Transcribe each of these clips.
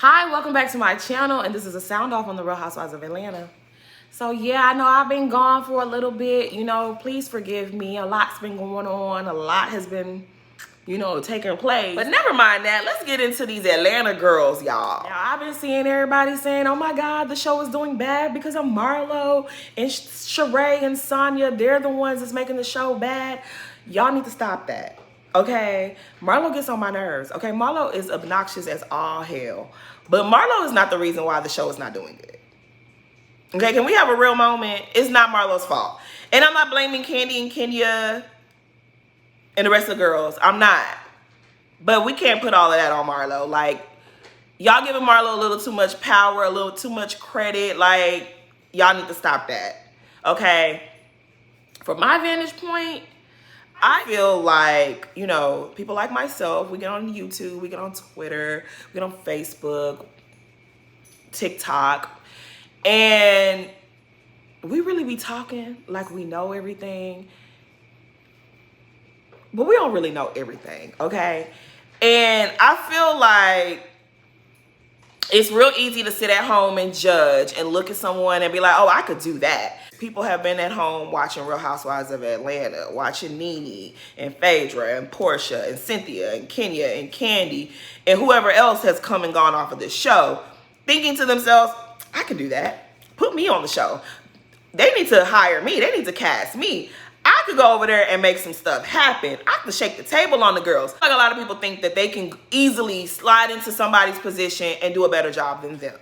Hi, welcome back to my channel, and this is a sound off on the Real Housewives of Atlanta. So yeah, I know I've been gone for a little bit, please forgive me. A lot's been going on, a lot has been, taking place. But never mind that, let's get into these Atlanta girls, y'all. Now, I've been seeing everybody saying, oh my God, the show is doing bad because of Marlo and Sheree and Sonya. They're the ones that's making the show bad. Y'all need to stop that. Okay, Marlo gets on my nerves. Okay, Marlo is obnoxious as all hell. But Marlo is not the reason why the show is not doing good. Okay, can we have a real moment? It's not Marlo's fault. And I'm not blaming Candy and Kenya and the rest of the girls. I'm not. But we can't put all of that on Marlo. Like, y'all giving Marlo a little too much power, a little too much credit. Like, y'all need to stop that. Okay? From my vantage point, I feel like, people like myself, we get on YouTube, we get on Twitter, we get on Facebook, TikTok, and we really be talking like we know everything, but we don't really know everything, okay? And I feel like it's real easy to sit at home and judge and look at someone and be like, oh, I could do that. People have been at home watching Real Housewives of Atlanta, watching Nene and Phaedra and Portia and Cynthia and Kenya and Candy and whoever else has come and gone off of this show, thinking to themselves, I can do that. Put me on the show. They need to hire me. They need to cast me. I could go over there and make some stuff happen. I could shake the table on the girls. Like, a lot of people think that they can easily slide into somebody's position and do a better job than them.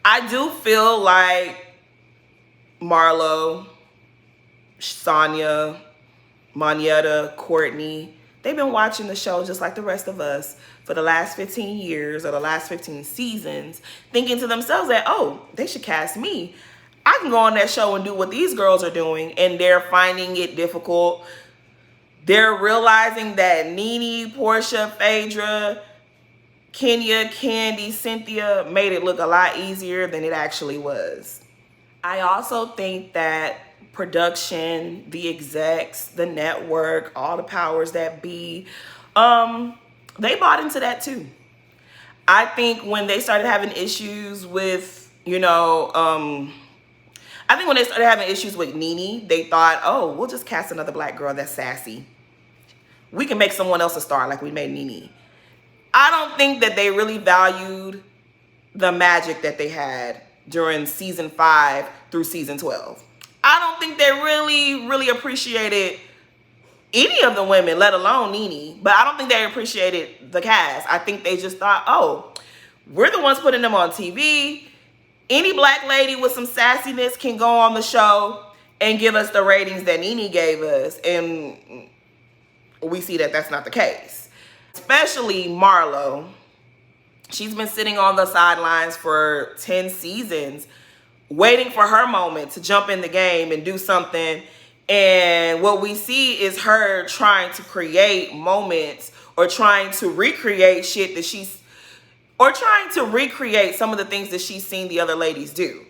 I do feel like Marlo, Sonya, Monyetta, Courtney, they've been watching the show just like the rest of us for the last 15 years or the last 15 seasons, thinking to themselves that, oh, they should cast me. I can go on that show and do what these girls are doing, and they're finding it difficult. They're realizing that Nene, Portia, Phaedra, Kenya, Candy, Cynthia made it look a lot easier than it actually was. I also think that production, the execs, the network, all the powers that be, they bought into that too. I think when they started having issues with, I think when they started having issues with Nene, they thought, oh, we'll just cast another black girl that's sassy. We can make someone else a star like we made Nene. I don't think that they really valued the magic that they had during season 5 through season 12. I don't think they really appreciated any of the women, let alone Nene. But I don't think they appreciated the cast. I think they just thought, oh, we're the ones putting them on TV. Any black lady with some sassiness can go on the show and give us the ratings that Nene gave us. And we see that that's not the case. Especially Marlo. She's been sitting on the sidelines for 10 seasons, waiting for her moment to jump in the game and do something. And what we see is her trying to create moments or trying to recreate shit that or trying to recreate some of the things that she's seen the other ladies do.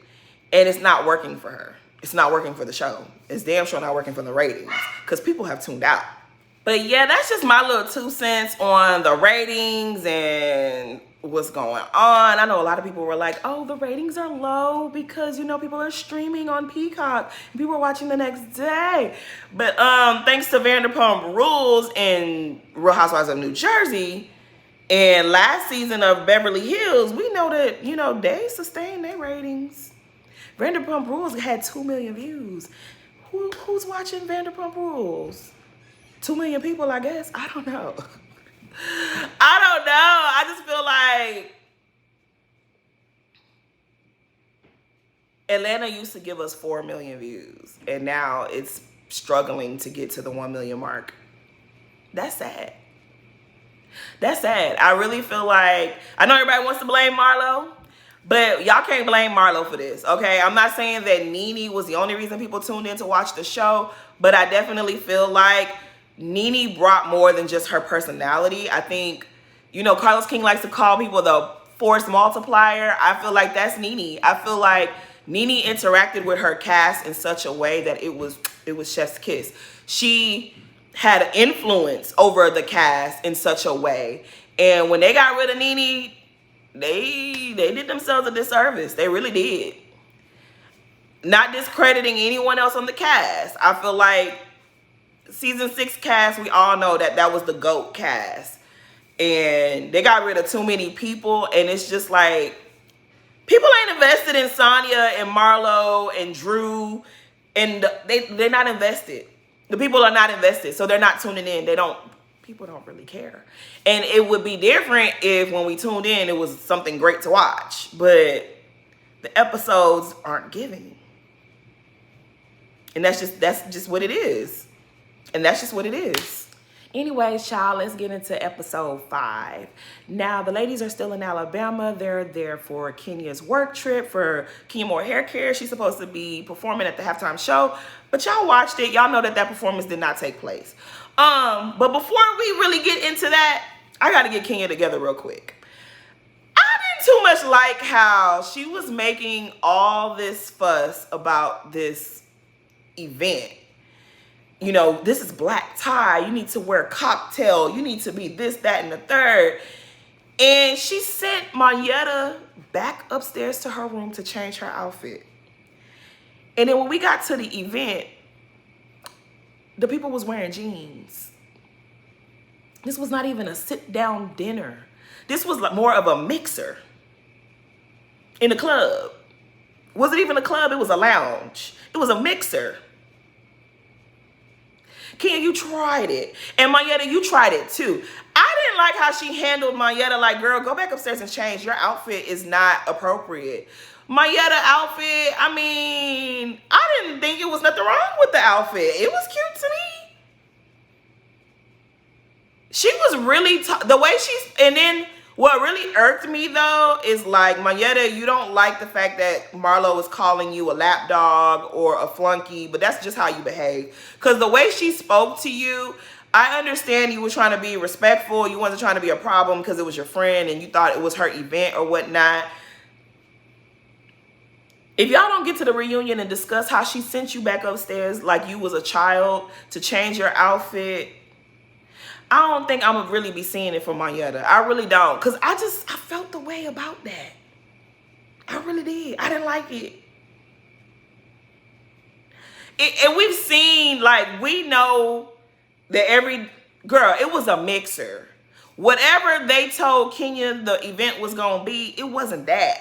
And it's not working for her. It's not working for the show. It's damn sure not working for the ratings because people have tuned out. But yeah, that's just my little 2 cents on the ratings and what's going on. I know a lot of people were like, oh, the ratings are low because, people are streaming on Peacock. And people are watching the next day. But thanks to Vanderpump Rules and Real Housewives of New Jersey and last season of Beverly Hills, we know that, they sustained their ratings. Vanderpump Rules had 2 million views. Who's watching Vanderpump Rules? 2 million people, I guess. I don't know. I just feel like Atlanta used to give us 4 million views, and now it's struggling to get to the 1 million mark. That's sad. That's sad. I really feel like, I know everybody wants to blame Marlo, but y'all can't blame Marlo for this, okay? I'm not saying that Nene was the only reason people tuned in to watch the show, but I definitely feel like Nene brought more than just her personality. I think, Carlos King likes to call people the force multiplier. I feel like that's Nene. I feel like Nene interacted with her cast in such a way that it was chef's kiss. She had an influence over the cast in such a way. And when they got rid of Nene, they did themselves a disservice. They really did. Not discrediting anyone else on the cast. I feel like season 6 cast, we all know that was the GOAT cast. And they got rid of too many people, and it's just like, people ain't invested in Sonya and Marlo and Drew, and they're not invested. The people are not invested, so they're not tuning in. People don't really care. And it would be different if when we tuned in, it was something great to watch. But the episodes aren't giving. And that's just what it is. And that's just what it is. Anyways, child, let's get into episode 5. Now, the ladies are still in Alabama. They're there for Kenya's work trip for Kenya Moore Hair Care. She's supposed to be performing at the halftime show. But y'all watched it. Y'all know that performance did not take place. But before we really get into that, I got to get Kenya together real quick. I didn't too much like how she was making all this fuss about this event. You know, this is black tie. You need to wear cocktail. You need to be this, that, and the third. And she sent Monyetta back upstairs to her room to change her outfit. And then when we got to the event, the people was wearing jeans. This was not even a sit-down dinner. This was like more of a mixer in a club. Was it even a club? It was a lounge. It was a mixer. Kenya, you tried it. And Monyetta, you tried it too. I didn't like how she handled Monyetta. Like, girl, go back upstairs and change. Your outfit is not appropriate. Monyetta outfit, I mean, I didn't think it was nothing wrong with the outfit. It was cute to me. She was really, the way she's, and then what really irked me though is like, Monyetta, you don't like the fact that Marlo is calling you a lapdog or a flunky, but that's just how you behave. Because the way she spoke to you, I understand you were trying to be respectful. You wasn't trying to be a problem because it was your friend and you thought it was her event or whatnot. If y'all don't get to the reunion and discuss how she sent you back upstairs like you was a child to change your outfit, I don't think I'm going to really be seeing it from Monyetta. I really don't. Because I felt the way about that. I really did. I didn't like it. And we've seen, like, we know that girl, it was a mixer. Whatever they told Kenya the event was going to be, it wasn't that.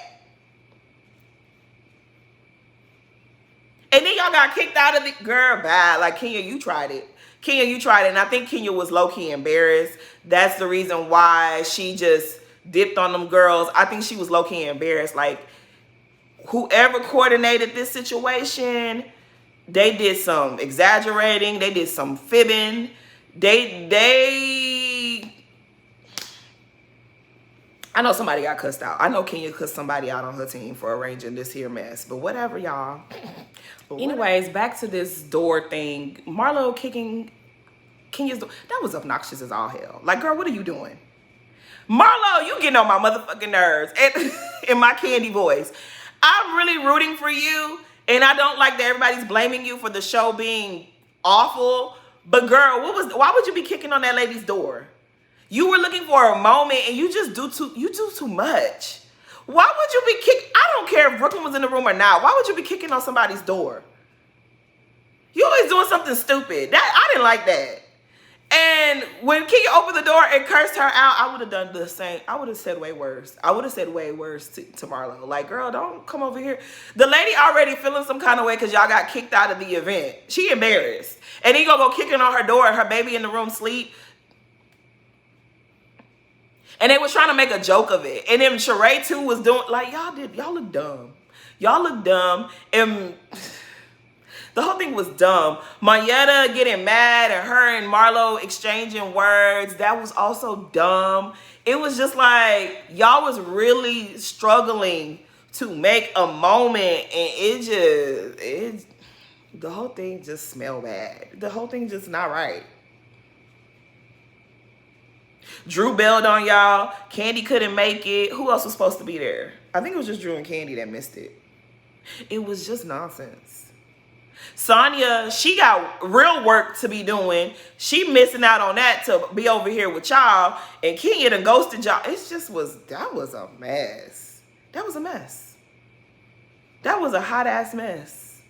And then y'all got kicked out of the, girl, bye. Like, Kenya, you tried it. Kenya, you tried it. And I think Kenya was low-key embarrassed. That's the reason why she just dipped on them girls. I think she was low-key embarrassed. Like, whoever coordinated this situation, they did some exaggerating. They did some fibbing. I know somebody got cussed out. I know Kenya cussed somebody out on her team for arranging this here mess. But whatever, y'all. Anyways, back to this door thing. Marlo kicking Kenya's door. That was obnoxious as all hell. Like, girl, what are you doing? Marlo, you getting on my motherfucking nerves. And in my candy voice. I'm really rooting for you. And I don't like that everybody's blaming you for the show being awful. But girl, why would you be kicking on that lady's door? You were looking for a moment and you just do too much. Why would you be kicking? I don't care if Brooklyn was in the room or not. Why would you be kicking on somebody's door? You always doing something stupid. I didn't like that. And when Kenya opened the door and cursed her out, I would have done the same. I would have said way worse. I would have said way worse to Marlo. Like, girl, don't come over here. The lady already feeling some kind of way because y'all got kicked out of the event. She embarrassed. And he gonna go kicking on her door and her baby in the room sleep. And they was trying to make a joke of it. And then Sheree too was doing, like, y'all look dumb. Y'all look dumb. And the whole thing was dumb. Monyetta getting mad and her and Marlo exchanging words. That was also dumb. It was just like, y'all was really struggling to make a moment. And the whole thing just smelled bad. The whole thing just not right. Drew bailed on y'all. Candy couldn't make it. Who else was supposed to be there? I think it was just Drew and Candy that missed it. It was just nonsense. Sonya, she got real work to be doing. She missing out on that to be over here with y'all. And Kenya done ghosted y'all. That was a mess. That was a mess. That was a hot ass mess.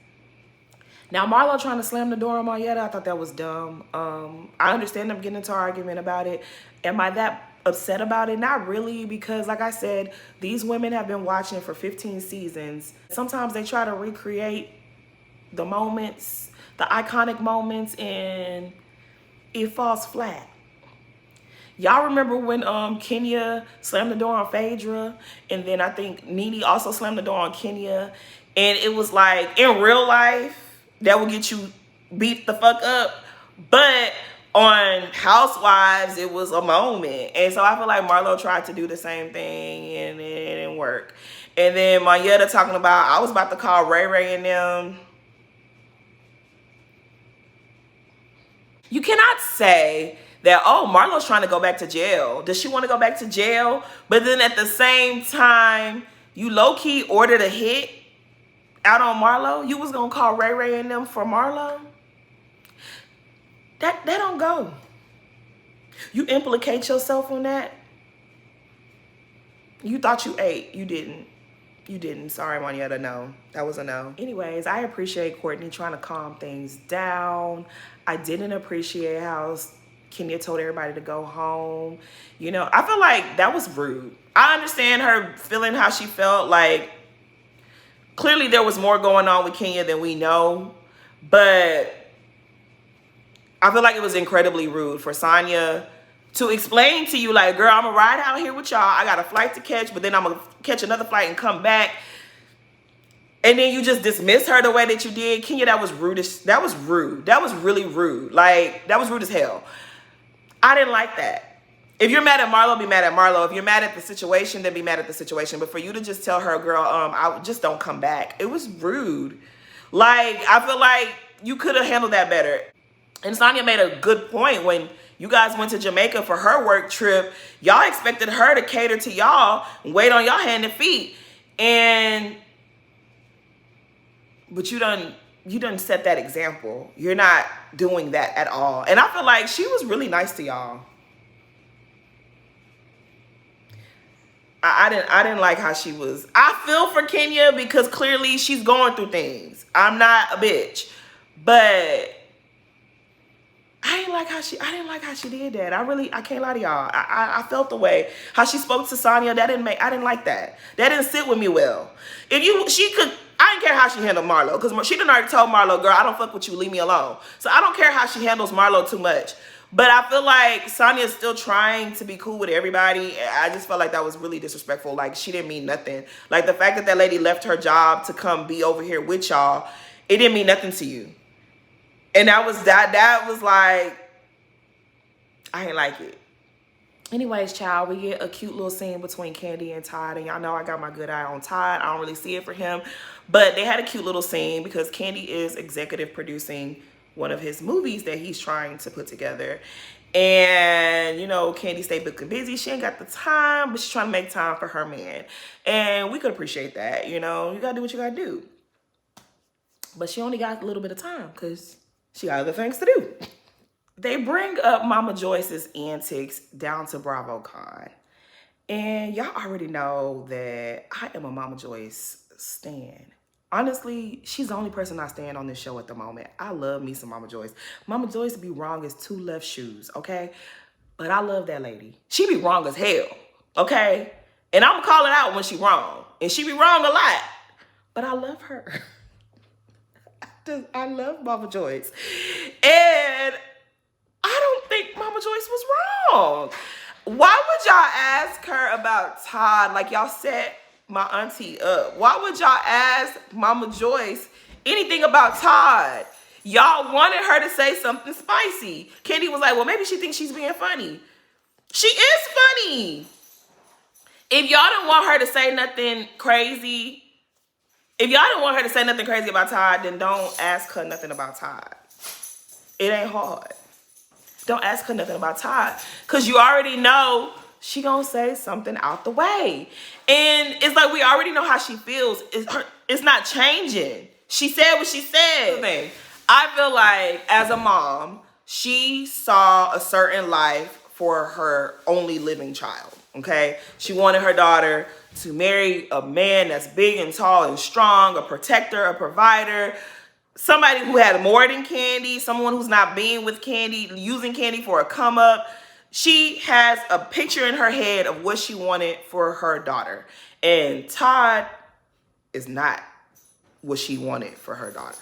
Now Marlo trying to slam the door on Marietta, I thought that was dumb. I understand them getting into an argument about it. Am I that upset about it? Not really, because like I said, these women have been watching for 15 seasons. Sometimes they try to recreate the moments, the iconic moments, and it falls flat. Y'all remember when Kenya slammed the door on Phaedra, and then I think Nene also slammed the door on Kenya, and it was like, in real life, that would get you beat the fuck up, but on Housewives, it was a moment. And so I feel like Marlo tried to do the same thing, and it didn't work. And then Marietta talking about, I was about to call Ray Ray and them. You cannot say that, oh, Marlo's trying to go back to jail. Does she want to go back to jail? But then at the same time, you low-key ordered a hit out on Marlo. You was going to call Ray Ray and them for Marlo? That don't go. You implicate yourself on that? You thought you ate. You didn't. You didn't. Sorry, Marietta, no. That was a no. Anyways, I appreciate Courtney trying to calm things down. I didn't appreciate how Kenya told everybody to go home. You know, I feel like that was rude. I understand her feeling how she felt. Like, clearly there was more going on with Kenya than we know. But I feel like it was incredibly rude for Sonya to explain to you, like, girl, I'm going to ride out here with y'all. I got a flight to catch, but then I'm going to catch another flight and come back. And then you just dismiss her the way that you did. Kenya, that was rude. That was rude. That was really rude. Like, that was rude as hell. I didn't like that. If you're mad at Marlo, be mad at Marlo. If you're mad at the situation, then be mad at the situation. But for you to just tell her, girl, I just don't come back. It was rude. Like, I feel like you could have handled that better. And Sonya made a good point when you guys went to Jamaica for her work trip. Y'all expected her to cater to y'all and wait on y'all hand and feet. But you done set that example. You're not doing that at all. And I feel like she was really nice to y'all. I didn't like how she was. I feel for Kenya because clearly she's going through things. I'm not a bitch. But I didn't like how she did that. I can't lie to y'all. I felt the way how she spoke to Sonya. I didn't like that. That didn't sit with me well. I didn't care how she handled Marlo, because she done already told Marlo, girl, I don't fuck with you, leave me alone. So I don't care how she handles Marlo too much. But I feel like Sonya's still trying to be cool with everybody. I just felt like that was really disrespectful. Like, she didn't mean nothing. Like, the fact that lady left her job to come be over here with y'all, it didn't mean nothing to you. And that was like, I ain't like it. Anyways, child, we get a cute little scene between Kandi and Todd. And y'all know I got my good eye on Todd. I don't really see it for him. But they had a cute little scene because Kandi is executive producing one of his movies that he's trying to put together. And, you know, Kandi stay booking busy. She ain't got the time, but she's trying to make time for her man. And we could appreciate that, you know. You got to do what you got to do. But she only got a little bit of time because she got other things to do. They bring up Mama Joyce's antics down to BravoCon. And y'all already know that I am a Mama Joyce stan. Honestly, she's the only person I stand on this show at the moment. I love me some Mama Joyce. Mama Joyce be wrong as two left shoes, okay? But I love that lady. She be wrong as hell, okay? And I'm calling out when she wrong. And she be wrong a lot. But I love her. I love Mama Joyce. And I don't think Mama Joyce was wrong. Why would y'all ask her about Todd like y'all set my auntie up? Why would y'all ask Mama Joyce anything about Todd? Y'all wanted her to say something spicy. Kandi was like, well, maybe she thinks she's being funny. She is funny. If y'all didn't want her to say nothing crazy, about Todd, then don't ask her nothing about Todd. It ain't hard. Don't ask her nothing about Todd, because you already know she gonna say something out the way. And it's like we already know how she feels. It's not changing. She said what she said. I feel like as a mom, she saw a certain life for her only living child, okay? She wanted her daughter to marry a man that's big and tall and strong, a protector, a provider, somebody who had more than Candy, someone who's not being with Candy, using Candy for a come up. She has a picture in her head of what she wanted for her daughter. And Todd is not what she wanted for her daughter.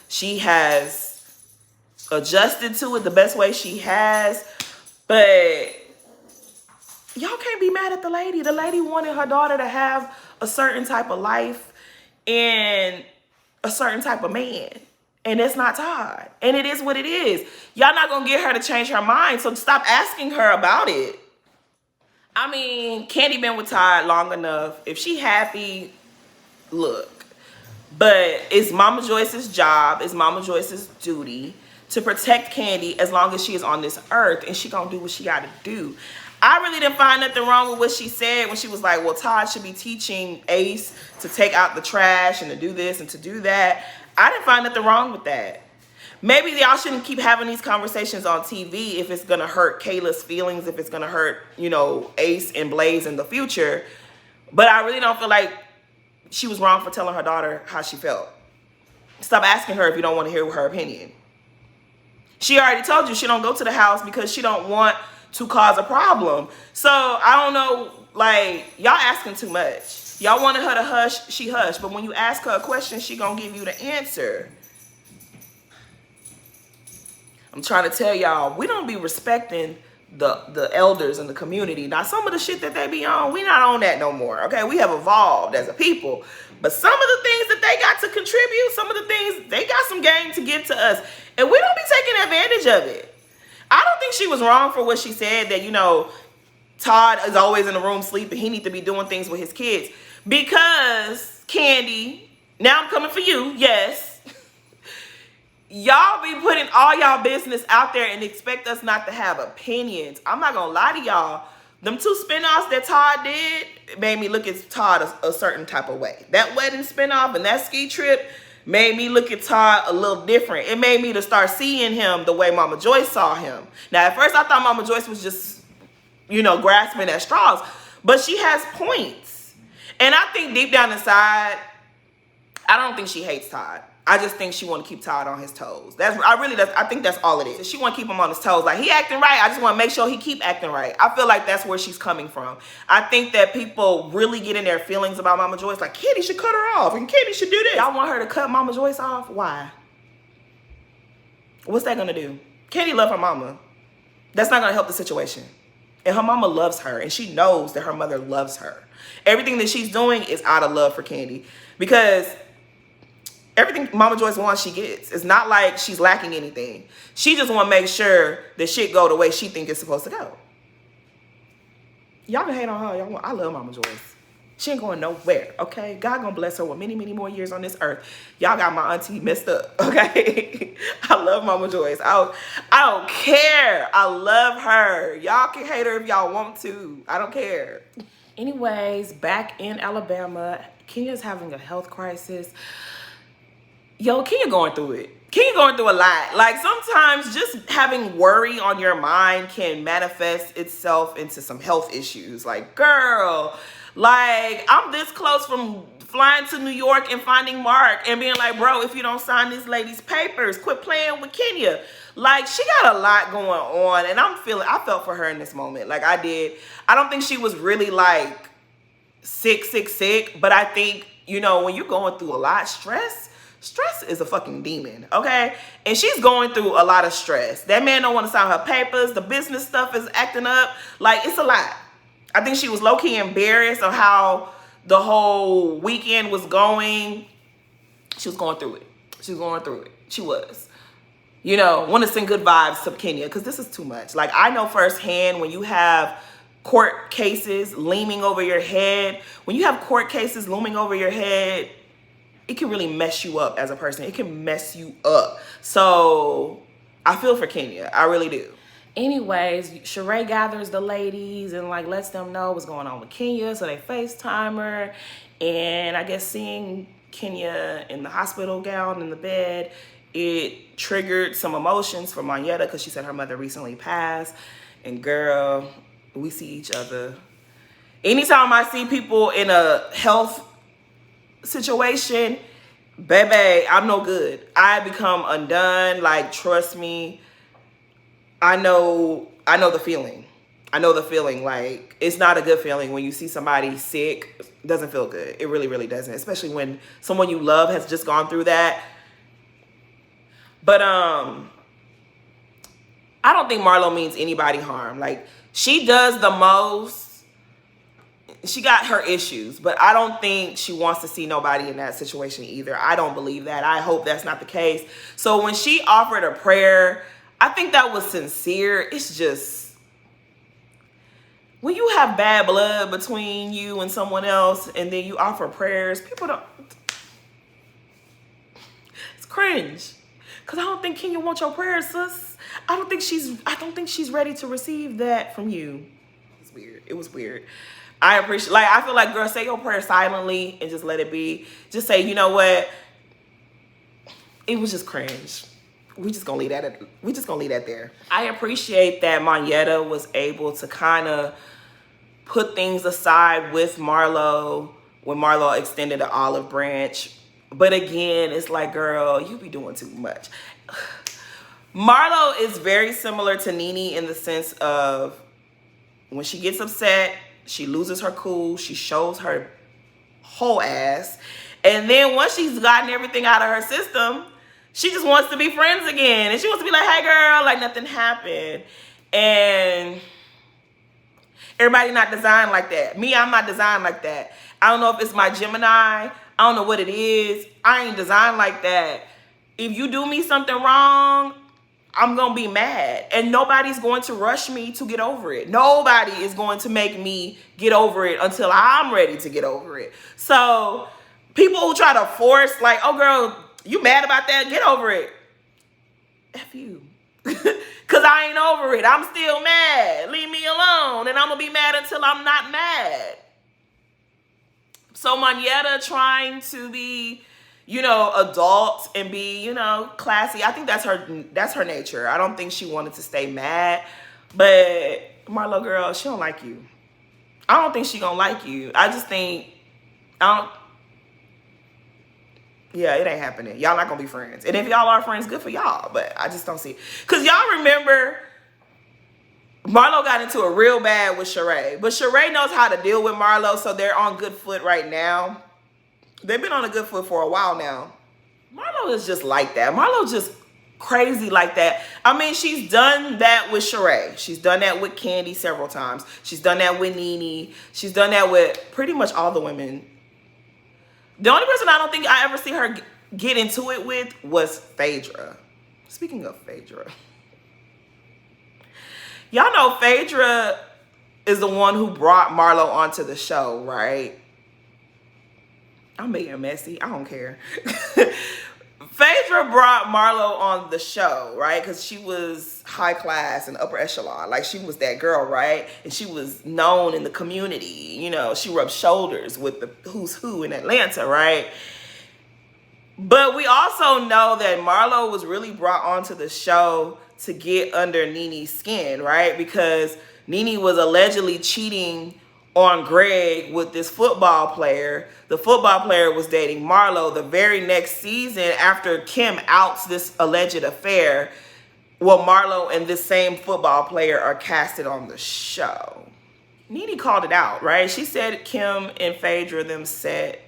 She has adjusted to it the best way she has, but y'all can't be mad at the lady. The lady wanted her daughter to have a certain type of life and a certain type of man. And it's not Todd. And it is what it is. Y'all not gonna get her to change her mind, so stop asking her about it. I mean, Candy been with Todd long enough. If she happy, look. But it's Mama Joyce's job, it's Mama Joyce's duty to protect Candy as long as she is on this earth, and she gonna do what she gotta do. I really didn't find nothing wrong with what she said when she was like, well, Todd should be teaching Ace to take out the trash and to do this and to do that. I didn't find nothing wrong with that. Maybe y'all shouldn't keep having these conversations on TV if it's gonna hurt Kayla's feelings, if it's gonna hurt, you know, Ace and Blaze in the future. But I really don't feel like she was wrong for telling her daughter how she felt. Stop asking her if you don't want to hear her opinion. She already told you she don't go to the house because she don't want to cause a problem. So I don't know, like, y'all asking too much. Y'all wanted her to hush, she hushed. But when you ask her a question, she gonna give you the answer. I'm trying to tell y'all, we don't be respecting the elders in the community. Now, some of the shit that they be on, we not on that no more, okay? We have evolved as a people. But some of the things that they got to contribute, some of the things, they got some game to give to us. And we don't be taking advantage of it. I don't think she was wrong for what she said, that, you know, Todd is always in the room sleeping. He need to be doing things with his kids. Because, Candy, now I'm coming for you, yes. Y'all be putting all y'all business out there and expect us not to have opinions. I'm not gonna lie to y'all. Them 2 spinoffs that Todd did made me look at Todd a certain type of way. That wedding spinoff and that ski trip made me look at Todd a little different. It made me to start seeing him the way Mama Joyce saw him. Now, at first I thought Mama Joyce was just, you know, grasping at straws. But she has points. And I think deep down inside, I don't think she hates Todd. I just think she want to keep Todd on his toes. I think that's all it is. She want to keep him on his toes. Like, he acting right. I just want to make sure he keep acting right. I feel like that's where she's coming from. I think that people really get in their feelings about Mama Joyce. Like, Candy should cut her off and Candy should do this. Y'all want her to cut Mama Joyce off? Why? What's that going to do? Candy love her mama. That's not going to help the situation. And her mama loves her. And she knows that her mother loves her. Everything that she's doing is out of love for Candy. Because everything Mama Joyce wants, she gets. It's not like she's lacking anything. She just want to make sure that shit go the way she think it's supposed to go. Y'all can hate on her. I love Mama Joyce. She ain't going nowhere, okay? God gonna bless her with many, many more years on this earth. Y'all got my auntie messed up, okay? I love Mama Joyce. I don't care. I love her. Y'all can hate her if y'all want to. I don't care. Anyways, back in Alabama, Kenya's having a health crisis. Yo, Kenya going through it. Kenya going through a lot. Like, sometimes just having worry on your mind can manifest itself into some health issues. Like, girl, like, I'm this close from flying to New York and finding Mark and being like, bro, if you don't sign this lady's papers, quit playing with Kenya. Like, she got a lot going on, and I felt for her in this moment. Like, I did. I don't think she was really, like, sick, but I think, you know, when you're going through a lot, stress is a fucking demon, okay? And she's going through a lot of stress. That man don't want to sign her papers. The business stuff is acting up. Like, it's a lot. I think she was low-key embarrassed of how the whole weekend was going. She was going through it. She was. You know, want to send good vibes to Kenya, because this is too much. Like, I know firsthand when you have court cases looming over your head, it can really mess you up as a person. It can mess you up. So I feel for Kenya. I really do. Anyways, Sheree gathers the ladies and, like, lets them know what's going on with Kenya. So they FaceTime her. And I guess seeing Kenya in the hospital gown in the bed, it triggered some emotions for Monyetta because she said her mother recently passed. And girl, we see each other. Anytime I see people in a health situation, baby, I'm no good. I become undone. Like, trust me, I know the feeling. I know the feeling. Like, it's not a good feeling when you see somebody sick. It doesn't feel good. It really, really doesn't. Especially when someone you love has just gone through that. But I don't think Marlo means anybody harm. Like, she does the most. She got her issues, but I don't think she wants to see nobody in that situation either. I don't believe that. I hope that's not the case. So when she offered a prayer, I think that was sincere. It's just, when you have bad blood between you and someone else and then you offer prayers, people don't, it's cringe. Because I don't think Kenya wants your prayers, sis. I don't think she's ready to receive that from you. It's weird. It was weird. I appreciate, like, I feel like, girl, say your prayer silently and just let it be. Just say, you know what? It was just cringe. We just gonna leave that there. I appreciate that Monyetta was able to kind of put things aside with Marlo when Marlo extended an olive branch. But again, it's like, girl, you be doing too much. Marlo is very similar to Nene in the sense of when she gets upset, she loses her cool. She shows her whole ass. And then once she's gotten everything out of her system, she just wants to be friends again. And she wants to be like, hey, girl, like nothing happened. And everybody not designed like that. Me, I'm not designed like that. I don't know if it's my Gemini. I don't know what it is. I ain't designed like that. If you do me something wrong, I'm going to be mad. And nobody's going to rush me to get over it. Nobody is going to make me get over it until I'm ready to get over it. So people who try to force, like, oh, girl, you mad about that? Get over it. F you. Because I ain't over it. I'm still mad. Leave me alone. And I'm going to be mad until I'm not mad. So Monyetta trying to be, you know, adult and be, you know, classy. I think that's her nature. I don't think she wanted to stay mad. But Marlo, girl, she don't like you. I don't think she gonna like you. I just think, yeah, it ain't happening. Y'all not gonna be friends. And if y'all are friends, good for y'all. But I just don't see it. Because y'all remember, Marlo got into it real bad with Sheree. But Sheree knows how to deal with Marlo, so they're on good foot right now. They've been on a good foot for a while now. Marlo is just like that. Marlo just crazy like that. I mean, she's done that with Sheree. She's done that with Candy several times. She's done that with Nene. She's done that with pretty much all the women. The only person I don't think I ever see her get into it with was Phaedra. Speaking of Phaedra. Y'all know Phaedra is the one who brought Marlo onto the show, right? I'm being messy. I don't care. Phaedra brought Marlo on the show, right? Because she was high class and upper echelon. Like, she was that girl, right? And she was known in the community. You know, she rubbed shoulders with the who's who in Atlanta, right? But we also know that Marlo was really brought onto the show to get under Nene's skin, right? Because Nene was allegedly cheating on Greg with this football player. The football player was dating Marlo. The very next season, after Kim outs this alleged affair, well, Marlo and this same football player are casted on the show. Nene called it out, right? She said Kim and Phaedra them set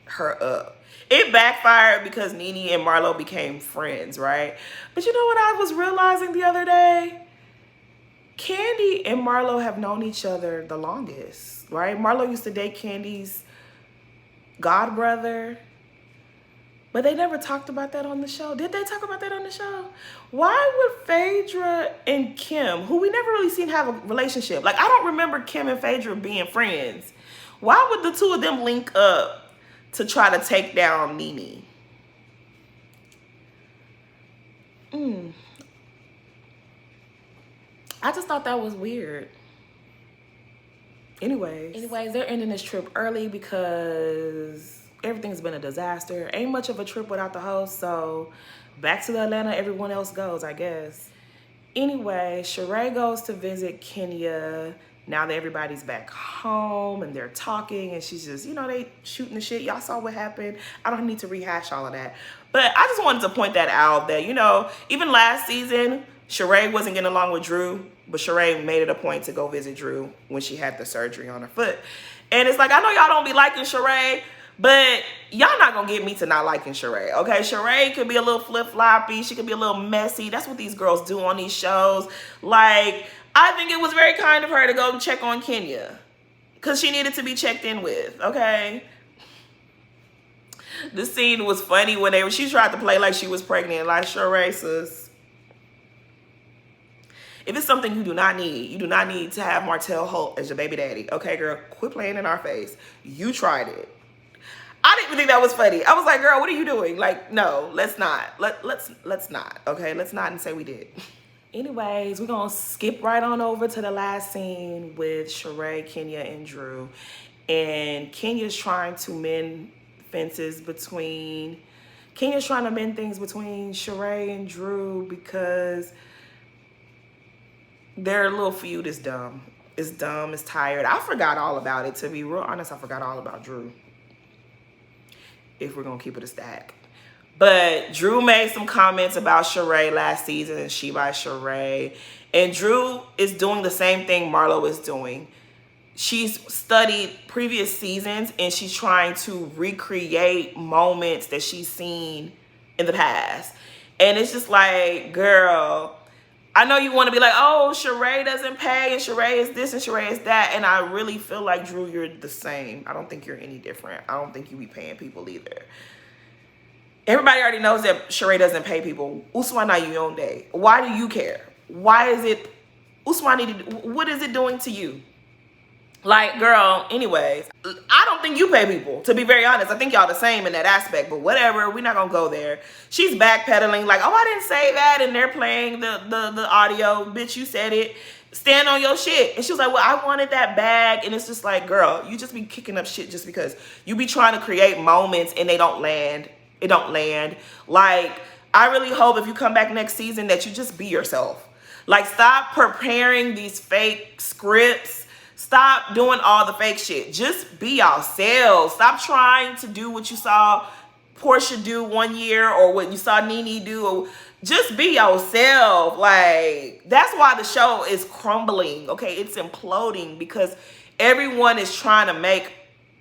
her up. It backfired because Nene and Marlo became friends, right? But you know what I was realizing the other day? Candy and Marlo have known each other the longest, right? Marlo used to date Candy's godbrother, but they never talked about that on the show. Did they talk about that on the show? Why would Phaedra and Kim, who we never really seen have a relationship, like I don't remember Kim and Phaedra being friends. Why would the two of them link up to try to take down Nene? I just thought that was weird. Anyways, they're ending this trip early because everything's been a disaster. Ain't much of a trip without the host, so back to the Atlanta everyone else goes, I guess. Anyway, Sheree goes to visit Kenya now that everybody's back home and they're talking, and she's just, you know, they shooting the shit. Y'all saw what happened. I don't need to rehash all of that. But I just wanted to point that out that, you know, even last season, Sheree wasn't getting along with Drew, but Sheree made it a point to go visit Drew when she had the surgery on her foot. And it's like, I know y'all don't be liking Sheree, but y'all not gonna get me to not liking Sheree, okay? Sheree could be a little flip-floppy. She could be a little messy. That's what these girls do on these shows. Like, I think it was very kind of her to go check on Kenya because she needed to be checked in with, okay? The scene was funny when she tried to play like she was pregnant, like, Sheree, sis. If it's something you do not need to have Martell Holt as your baby daddy. Okay, girl, quit playing in our face. You tried it. I didn't even think that was funny. I was like, girl, what are you doing? Like, no, let's not. Let's not. Okay, let's not and say we did. Anyways, we're gonna skip right on over to the last scene with Sheree, Kenya, and Drew. And Kenya's trying to mend things between Sheree and Drew because their little feud is dumb. It's dumb, it's tired. I forgot all about it. To be real honest, I forgot all about Drew. If we're gonna keep it a stack. But Drew made some comments about Sheree last season and She by Sheree. And Drew is doing the same thing Marlo is doing. She's studied previous seasons and she's trying to recreate moments that she's seen in the past. And it's just like, girl, I know you want to be like, oh, Sheree doesn't pay and Sheree is this and Sheree is that. And I really feel like, Drew, you're the same. I don't think you're any different. I don't think you be paying people either. Everybody already knows that Sheree doesn't pay people. Usman on day. Why do you care? Why is it, what is it doing to you? Like, girl, anyways, I don't think you pay people, to be very honest. I think y'all the same in that aspect, but whatever, we're not gonna go there. She's backpedaling like, oh, I didn't say that, and they're playing the audio. Bitch, you said it. Stand on your shit. And she was like, well, I wanted that bag. And it's just like, girl, you just be kicking up shit just because you be trying to create moments and they don't land. It don't land. Like, I really hope if you come back next season that you just be yourself. Like, stop preparing these fake scripts. Stop doing all the fake shit. Just be yourselves. Stop trying to do what you saw Portia do one year or what you saw Nene do. Or just be yourself. Like, that's why the show is crumbling. Okay, it's imploding because everyone is trying to make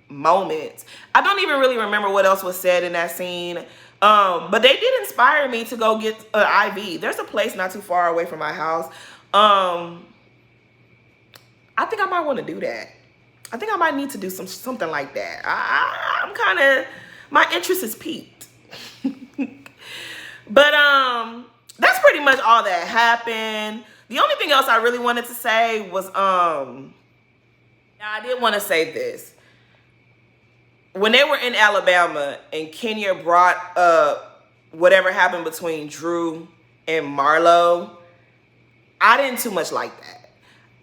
moments. I don't even really remember what else was said in that scene. But they did inspire me to go get an IV. There's a place not too far away from my house. I think I might want to do that. I think I might need to do something like that. I'm kind of, my interest is piqued. But that's pretty much all that happened. The only thing else I really wanted to say was, now I did want to say this. When they were in Alabama and Kenya brought up whatever happened between Drew and Marlo, I didn't too much like that.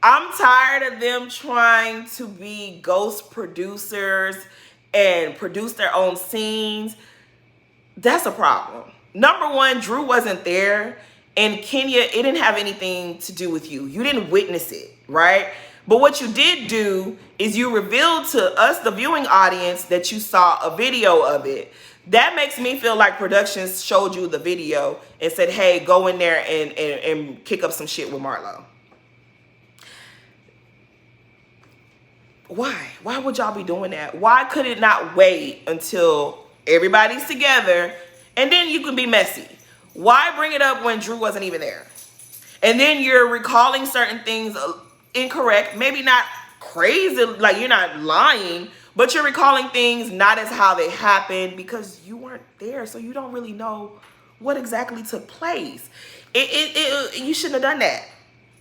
I'm tired of them trying to be ghost producers and produce their own scenes. That's a problem. Number one, Drew wasn't there, and Kenya, it didn't have anything to do with you. You didn't witness it, right? But what you did do is you revealed to us, the viewing audience, that you saw a video of it. That makes me feel like productions showed you the video and said, hey, go in there and kick up some shit with Marlo. Why? Why would y'all be doing that? Why could it not wait until everybody's together and then you can be messy? Why bring it up when Drew wasn't even there? And then you're recalling certain things incorrect, maybe not crazy, like you're not lying, but you're recalling things not as how they happened because you weren't there, so you don't really know what exactly took place. You shouldn't have done that.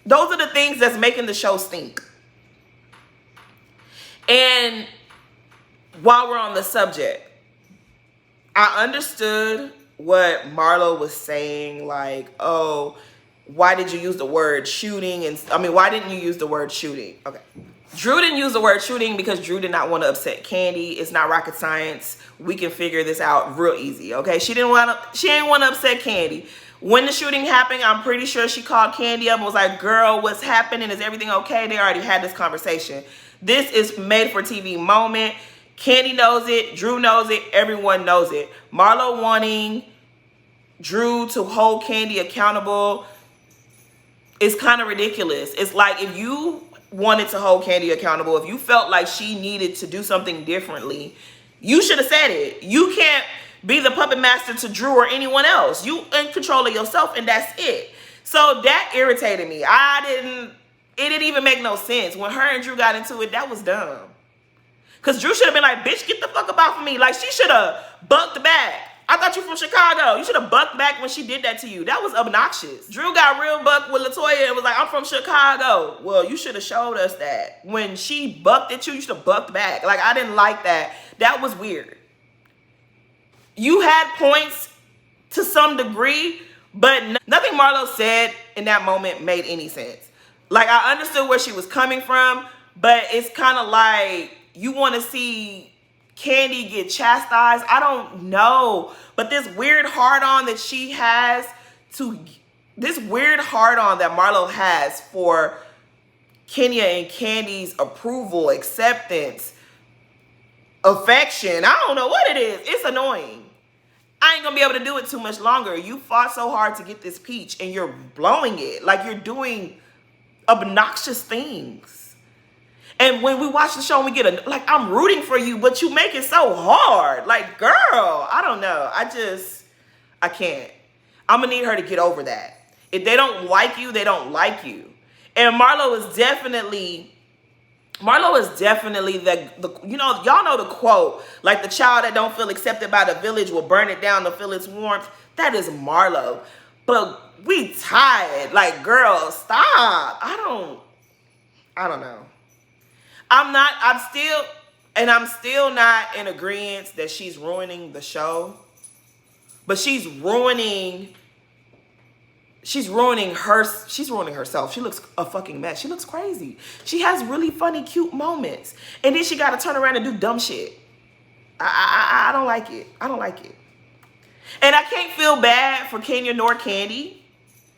Those are the things that's making the show stink. And while we're on the subject, I understood what Marlo was saying, like, oh, why did you use the word shooting? And I mean, why didn't you use the word shooting? Okay, Drew didn't use the word shooting because Drew did not want to upset Candy. It's not rocket science. We can figure this out real easy, okay? She didn't want to upset Candy. When the shooting happened, I'm pretty sure she called Candy up and was like, girl, what's happening? Is everything okay? They already had this conversation. This is made for TV moment. Candy knows it. Drew knows it. Everyone knows it. Marlo wanting Drew to hold Candy accountable is kind of ridiculous. It's like if you wanted to hold Candy accountable, if you felt like she needed to do something differently, you should have said it. You can't be the puppet master to Drew or anyone else. You in control of yourself, and that's it. So that irritated me. It didn't even make no sense. When her and Drew got into it, that was dumb. Because Drew should have been like, bitch, get the fuck up off of me. Like, she should have bucked back. I thought you were from Chicago. You should have bucked back when she did that to you. That was obnoxious. Drew got real buck with LaToya and was like, I'm from Chicago. Well, you should have showed us that. When she bucked at you, you should have bucked back. Like, I didn't like that. That was weird. You had points to some degree, but nothing Marlo said in that moment made any sense. Like, I understood where she was coming from, but it's kind of like you want to see Candy get chastised. I don't know, but this weird hard-on that she has this weird hard-on that Marlo has for Kenya and Candy's approval, acceptance, affection, I don't know what it is. It's annoying. I ain't gonna be able to do it too much longer. You fought so hard to get this peach and you're blowing it. Like, you're doing obnoxious things. And when we watch the show and we get like, I'm rooting for you, but you make it so hard. Like, girl, I don't know. I can't. I'm going to need her to get over that. If they don't like you, they don't like you. And Marlo is definitely the you know, y'all know the quote, like, the child that don't feel accepted by the village will burn it down to feel its warmth. That is Marlo. But we tired. Like, girl, stop. I don't know. I'm still not in agreement that she's ruining the show. But she's ruining herself. She looks a fucking mess. She looks crazy. She has really funny, cute moments. And then she got to turn around and do dumb shit. I don't like it. I don't like it. And I can't feel bad for Kenya nor Candy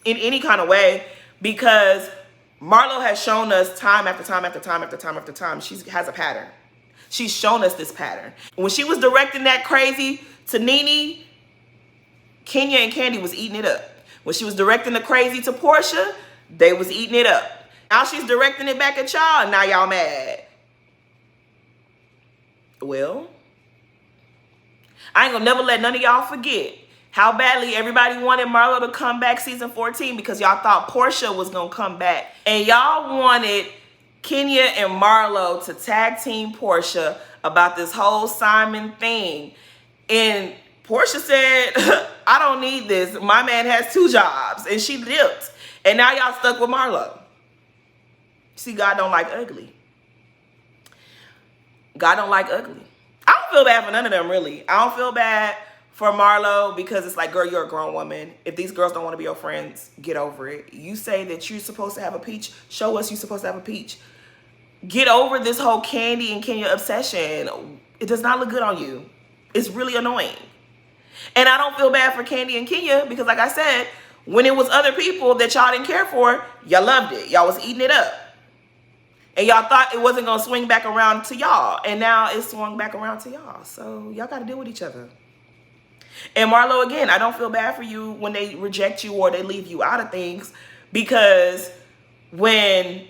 in any kind of way, because Marlo has shown us time after time after time after time after time. She has a pattern. She's shown us this pattern. When she was directing that crazy to Nene, Kenya and Candy was eating it up. When she was directing the crazy to Portia, they was eating it up. Now she's directing it back at y'all, and now y'all mad. Well, I ain't gonna never let none of y'all forget how badly everybody wanted Marlo to come back season 14 because y'all thought Portia was gonna come back. And y'all wanted Kenya and Marlo to tag team Portia about this whole Simon thing. And Portia said, I don't need this. My man has 2 jobs. And she dipped. And now y'all stuck with Marlo. See, God don't like ugly. God don't like ugly. I don't feel bad for none of them, really. I don't feel bad for Marlo because it's like, girl, you're a grown woman. If these girls don't want to be your friends, get over it. You say that you're supposed to have a peach. Show us you're supposed to have a peach. Get over this whole Candy and Kenya obsession. It does not look good on you. It's really annoying. And I don't feel bad for Candy and Kenya because, like I said, when it was other people that y'all didn't care for, y'all loved it. Y'all was eating it up. And y'all thought it wasn't going to swing back around to y'all. And now it's swung back around to y'all. So y'all got to deal with each other. And Marlo, again, I don't feel bad for you when they reject you or they leave you out of things, because when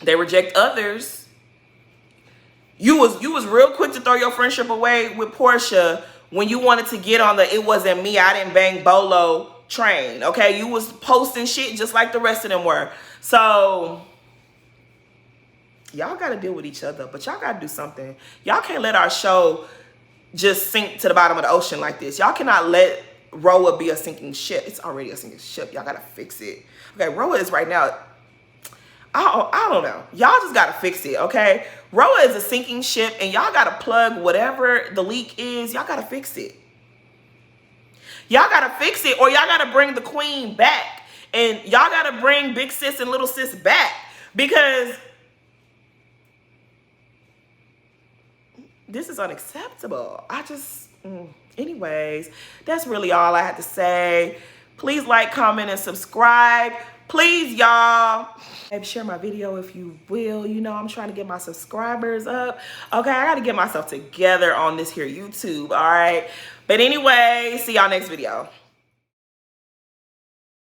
they reject others, you was real quick to throw your friendship away with Portia when you wanted to get on the "it wasn't me, I didn't bang Bolo" train. Okay, you was posting shit just like the rest of them were. So y'all got to deal with each other, but y'all got to do something. Y'all can't let our show just sink to the bottom of the ocean like this. Y'all cannot let Roa be a sinking ship. It's already a sinking ship. Y'all got to fix it. Okay, Roa is right now, I don't know. Y'all just got to fix it, okay? Roa is a sinking ship, and y'all got to plug whatever the leak is. Y'all got to fix it. Y'all got to fix it, or y'all got to bring the queen back. And y'all got to bring big sis and little sis back, because This is unacceptable. Anyways, that's really all I had to say. Please like, comment, and subscribe. Please, y'all. Maybe share my video if you will. You know, I'm trying to get my subscribers up. Okay, I got to get myself together on this here YouTube, all right? But anyway, see y'all next video.